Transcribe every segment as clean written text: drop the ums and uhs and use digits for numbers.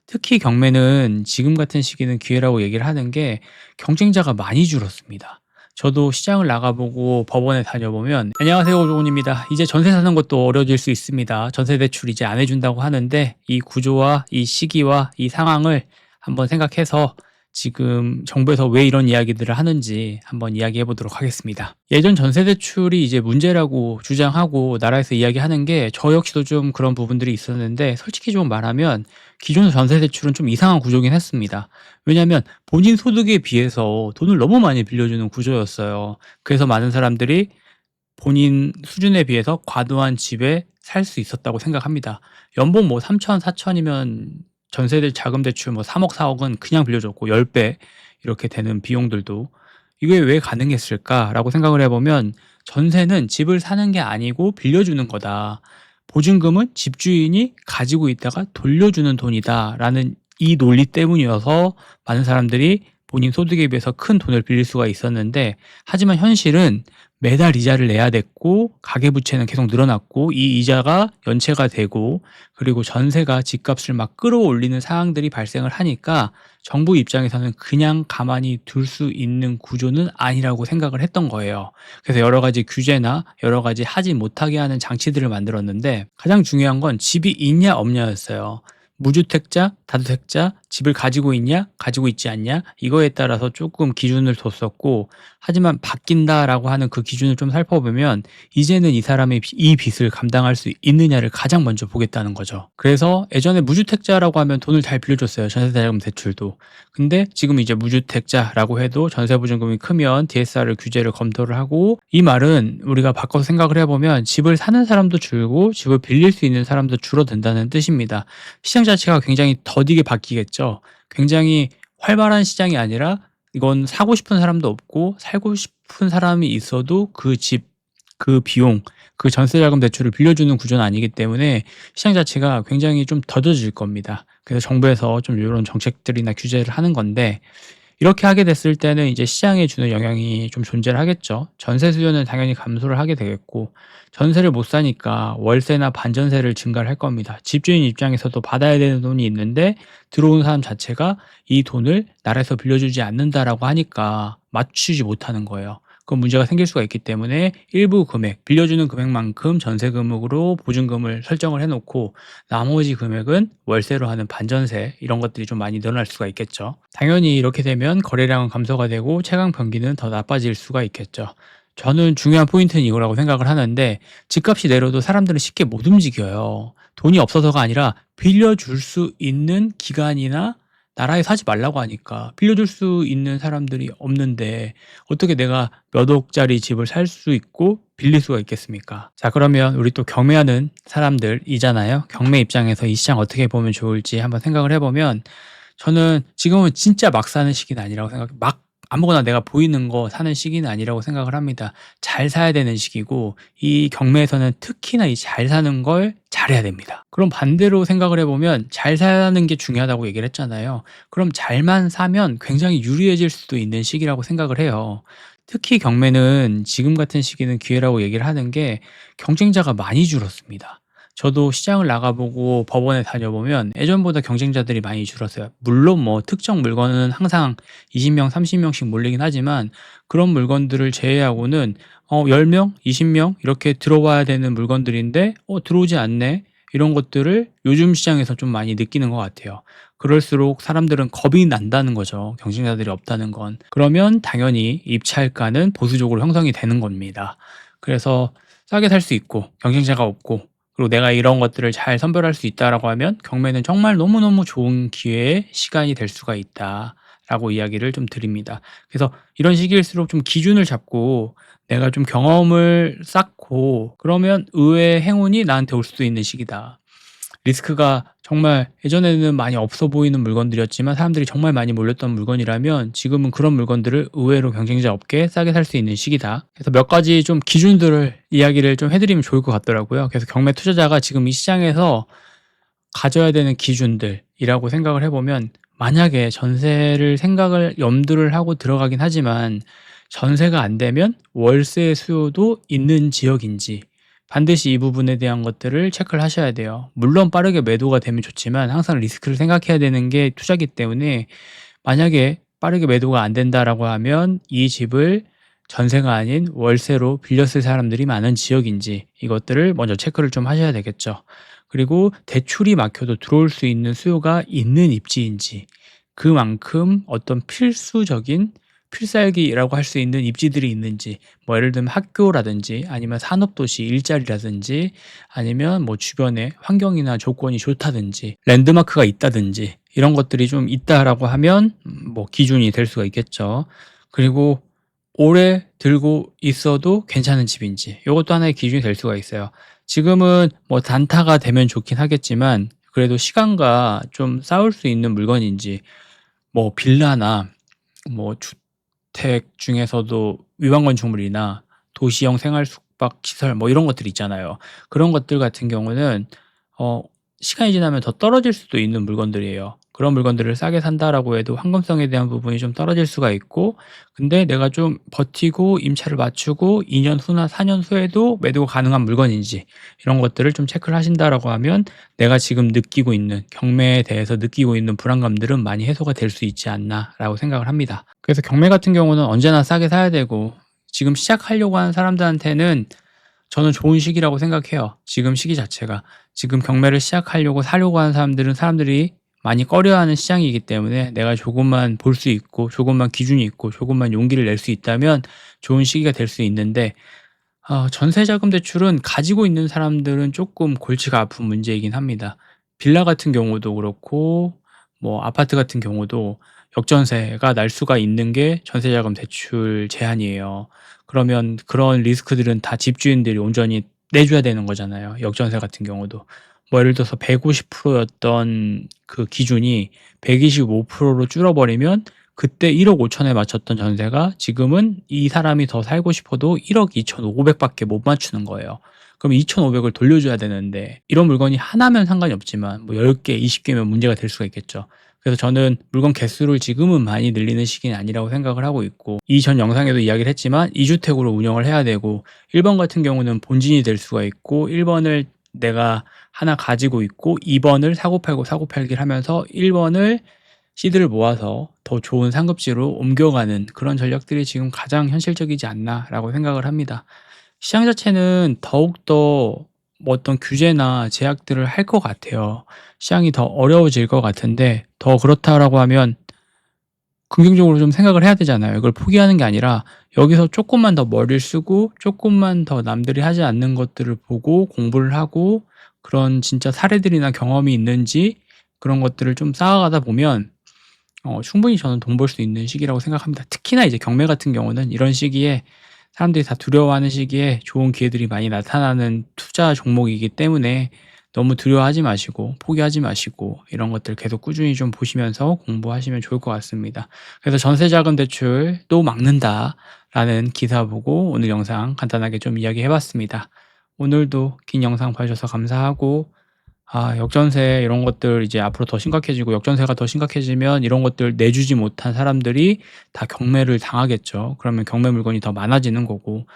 특히 경매는 지금 같은 시기는 기회라고 얘기를 하는 게 경쟁자가 많이 줄었습니다. 저도 시장을 나가보고 법원에 다녀보면 안녕하세요 오종훈입니다. 이제 전세 사는 것도 어려워질 수 있습니다. 전세 대출 이제 안 해준다고 하는데 이 구조와 이 시기와 이 상황을 한번 생각해서 지금 정부에서 왜 이런 이야기들을 하는지 한번 이야기해 보도록 하겠습니다. 예전 전세 대출이 이제 문제라고 주장하고 나라에서 이야기하는 게 저 역시도 좀 그런 부분들이 있었는데 솔직히 좀 말하면 기존 전세 대출은 좀 이상한 구조긴 했습니다. 왜냐하면 본인 소득에 비해서 돈을 너무 많이 빌려주는 구조였어요. 그래서 많은 사람들이 본인 수준에 비해서 과도한 집에 살 수 있었다고 생각합니다. 연봉 뭐 3천, 4천이면 전세 자금 대출 뭐 3억, 4억은 그냥 빌려줬고 10배 이렇게 되는 비용들도 이게 왜 가능했을까라고 생각을 해보면 전세는 집을 사는 게 아니고 빌려주는 거다. 보증금은 집주인이 가지고 있다가 돌려주는 돈이다라는 이 논리 때문이어서 많은 사람들이 본인 소득에 비해서 큰 돈을 빌릴 수가 있었는데 하지만 현실은 매달 이자를 내야 됐고 가계부채는 계속 늘어났고 이 이자가 연체가 되고 그리고 전세가 집값을 막 끌어올리는 상황들이 발생을 하니까 정부 입장에서는 그냥 가만히 둘 수 있는 구조는 아니라고 생각을 했던 거예요. 그래서 여러 가지 규제나 여러 가지 하지 못하게 하는 장치들을 만들었는데 가장 중요한 건 집이 있냐 없냐였어요. 무주택자, 다주택자, 집을 가지고 있냐, 가지고 있지 않냐 이거에 따라서 조금 기준을 뒀었고 하지만 바뀐다라고 하는 그 기준을 좀 살펴보면 이제는 이 사람이 이 빚을 감당할 수 있느냐를 가장 먼저 보겠다는 거죠. 그래서 예전에 무주택자라고 하면 돈을 잘 빌려줬어요. 전세자금 대출도. 근데 지금 이제 무주택자라고 해도 전세보증금이 크면 DSR을 규제를 검토를 하고 이 말은 우리가 바꿔서 생각을 해보면 집을 사는 사람도 줄고 집을 빌릴 수 있는 사람도 줄어든다는 뜻입니다. 시장 자체가 굉장히 더디게 바뀌겠죠. 굉장히 활발한 시장이 아니라 이건 사고 싶은 사람도 없고 살고 싶은 사람이 있어도 그 집, 그 비용, 그 전세자금 대출을 빌려주는 구조는 아니기 때문에 시장 자체가 굉장히 좀 더뎌질 겁니다. 그래서 정부에서 좀 이런 정책들이나 규제를 하는 건데 이렇게 하게 됐을 때는 이제 시장에 주는 영향이 좀 존재를 하겠죠. 전세 수요는 당연히 감소를 하게 되겠고 전세를 못 사니까 월세나 반전세를 증가를 할 겁니다. 집주인 입장에서도 받아야 되는 돈이 있는데 들어오는 사람 자체가 이 돈을 나라에서 빌려주지 않는다라고 하니까 맞추지 못하는 거예요. 그럼 문제가 생길 수가 있기 때문에 일부 금액, 빌려주는 금액만큼 전세 금액으로 보증금을 설정을 해놓고 나머지 금액은 월세로 하는 반전세 이런 것들이 좀 많이 늘어날 수가 있겠죠. 당연히 이렇게 되면 거래량은 감소가 되고 채광 경기는 더 나빠질 수가 있겠죠. 저는 중요한 포인트는 이거라고 생각을 하는데 집값이 내려도 사람들은 쉽게 못 움직여요. 돈이 없어서가 아니라 빌려줄 수 있는 기간이나 나라에 사지 말라고 하니까 빌려줄 수 있는 사람들이 없는데 어떻게 내가 몇 억짜리 집을 살 수 있고 빌릴 수가 있겠습니까? 자, 그러면 우리 또 경매하는 사람들이잖아요. 경매 입장에서 이 시장 어떻게 보면 좋을지 한번 생각을 해보면 저는 지금은 진짜 막 사는 시기는 아니라고 생각해요. 막 아무거나 내가 보이는 거 사는 시기는 아니라고 생각을 합니다. 잘 사야 되는 시기고 이 경매에서는 특히나 이 잘 사는 걸 잘해야 됩니다. 그럼 반대로 생각을 해보면 잘 사는 게 중요하다고 얘기를 했잖아요. 그럼 잘만 사면 굉장히 유리해질 수도 있는 시기라고 생각을 해요. 특히 경매는 지금 같은 시기는 기회라고 얘기를 하는 게 경쟁자가 많이 줄었습니다. 저도 시장을 나가보고 법원에 다녀보면 예전보다 경쟁자들이 많이 줄었어요. 물론 뭐 특정 물건은 항상 20명, 30명씩 몰리긴 하지만 그런 물건들을 제외하고는 10명, 20명 이렇게 들어와야 되는 물건들인데 들어오지 않네. 이런 것들을 요즘 시장에서 좀 많이 느끼는 것 같아요. 그럴수록 사람들은 겁이 난다는 거죠. 경쟁자들이 없다는 건. 그러면 당연히 입찰가는 보수적으로 형성이 되는 겁니다. 그래서 싸게 살 수 있고 경쟁자가 없고 그리고 내가 이런 것들을 잘 선별할 수 있다라고 하면 경매는 정말 너무너무 좋은 기회의 시간이 될 수가 있다라고 이야기를 좀 드립니다. 그래서 이런 시기일수록 좀 기준을 잡고 내가 좀 경험을 쌓고 그러면 의외의 행운이 나한테 올 수도 있는 시기다. 리스크가 정말 예전에는 많이 없어 보이는 물건들이었지만 사람들이 정말 많이 몰렸던 물건이라면 지금은 그런 물건들을 의외로 경쟁자 없게 싸게 살 수 있는 시기다. 그래서 몇 가지 좀 기준들을 이야기를 좀 해드리면 좋을 것 같더라고요. 그래서 경매 투자자가 지금 이 시장에서 가져야 되는 기준들이라고 생각을 해보면 만약에 전세를 생각을 염두를 하고 들어가긴 하지만 전세가 안 되면 월세 수요도 있는 지역인지 반드시 이 부분에 대한 것들을 체크를 하셔야 돼요. 물론 빠르게 매도가 되면 좋지만 항상 리스크를 생각해야 되는 게 투자기 때문에 만약에 빠르게 매도가 안 된다라고 하면 이 집을 전세가 아닌 월세로 빌렸을 사람들이 많은 지역인지 이것들을 먼저 체크를 좀 하셔야 되겠죠. 그리고 대출이 막혀도 들어올 수 있는 수요가 있는 입지인지 그만큼 어떤 필수적인 필살기라고 할 수 있는 입지들이 있는지 뭐 예를 들면 학교라든지 아니면 산업도시 일자리라든지 아니면 뭐 주변에 환경이나 조건이 좋다든지 랜드마크가 있다든지 이런 것들이 좀 있다라고 하면 뭐 기준이 될 수가 있겠죠. 그리고 오래 들고 있어도 괜찮은 집인지 요것도 하나의 기준이 될 수가 있어요. 지금은 뭐 단타가 되면 좋긴 하겠지만 그래도 시간과 좀 싸울 수 있는 물건인지 뭐 빌라나 뭐 주택 중에서도 위반 건축물이나 도시형 생활 숙박 시설 뭐 이런 것들 있잖아요. 그런 것들 같은 경우는 어 시간이 지나면 더 떨어질 수도 있는 물건들이에요. 그런 물건들을 싸게 산다라고 해도 황금성에 대한 부분이 좀 떨어질 수가 있고 근데 내가 좀 버티고 임차를 맞추고 2년 후나 4년 후에도 매도가 가능한 물건인지 이런 것들을 좀 체크를 하신다라고 하면 내가 지금 느끼고 있는 경매에 대해서 느끼고 있는 불안감들은 많이 해소가 될 수 있지 않나라고 생각을 합니다. 그래서 경매 같은 경우는 언제나 싸게 사야 되고 지금 시작하려고 하는 사람들한테는 저는 좋은 시기라고 생각해요. 지금 시기 자체가. 지금 경매를 시작하려고 사려고 하는 사람들이 많이 꺼려하는 시장이기 때문에 내가 조금만 볼 수 있고 조금만 기준이 있고 조금만 용기를 낼 수 있다면 좋은 시기가 될 수 있는데 전세자금 대출은 가지고 있는 사람들은 조금 골치가 아픈 문제이긴 합니다. 빌라 같은 경우도 그렇고 뭐 아파트 같은 경우도 역전세가 날 수가 있는 게 전세자금 대출 제한이에요. 그러면 그런 리스크들은 다 집주인들이 온전히 내줘야 되는 거잖아요, 역전세 같은 경우도. 뭐 예를 들어서 150% 였던 그 기준이 125%로 줄어버리면 그때 1억 5천에 맞췄던 전세가 지금은 이 사람이 더 살고 싶어도 1억 2천5백 밖에 못 맞추는 거예요. 그럼 2,500을 돌려줘야 되는데 이런 물건이 하나면 상관이 없지만 뭐 10개, 20개면 문제가 될 수가 있겠죠. 그래서 저는 물건 개수를 지금은 많이 늘리는 시기는 아니라고 생각을 하고 있고 이전 영상에도 이야기를 했지만 2주택으로 운영을 해야 되고 1번 같은 경우는 본진이 될 수가 있고 1번을 내가 하나 가지고 있고 2번을 사고 팔고 사고 팔기를 하면서 1번을 시드를 모아서 더 좋은 상급지로 옮겨가는 그런 전략들이 지금 가장 현실적이지 않나라고 생각을 합니다. 시장 자체는 더욱더 뭐 어떤 규제나 제약들을 할 것 같아요. 시장이 더 어려워질 것 같은데 더 그렇다라고 하면 긍정적으로 좀 생각을 해야 되잖아요. 이걸 포기하는 게 아니라 여기서 조금만 더 머리를 쓰고 조금만 더 남들이 하지 않는 것들을 보고 공부를 하고 그런 진짜 사례들이나 경험이 있는지 그런 것들을 좀 쌓아가다 보면 충분히 저는 돈 벌 수 있는 시기라고 생각합니다. 특히나 이제 경매 같은 경우는 이런 시기에 사람들이 다 두려워하는 시기에 좋은 기회들이 많이 나타나는 투자 종목이기 때문에 너무 두려워하지 마시고 포기하지 마시고 이런 것들 계속 꾸준히 좀 보시면서 공부하시면 좋을 것 같습니다. 그래서 전세자금 대출도 막는다라는 기사 보고 오늘 영상 간단하게 좀 이야기해 봤습니다. 오늘도 긴 영상 봐주셔서 감사하고 역전세 이런 것들 이제 앞으로 더 심각해지고 역전세가 더 심각해지면 이런 것들 내주지 못한 사람들이 다 경매를 당하겠죠. 그러면 경매 물건이 더 많아지는 거고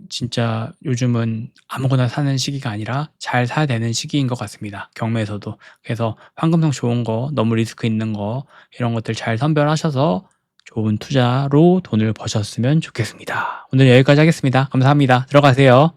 진짜 요즘은 아무거나 사는 시기가 아니라 잘 사야 되는 시기인 것 같습니다, 경매에서도. 그래서 황금성 좋은 거, 너무 리스크 있는 거 이런 것들 잘 선별하셔서 좋은 투자로 돈을 버셨으면 좋겠습니다. 오늘 여기까지 하겠습니다. 감사합니다. 들어가세요.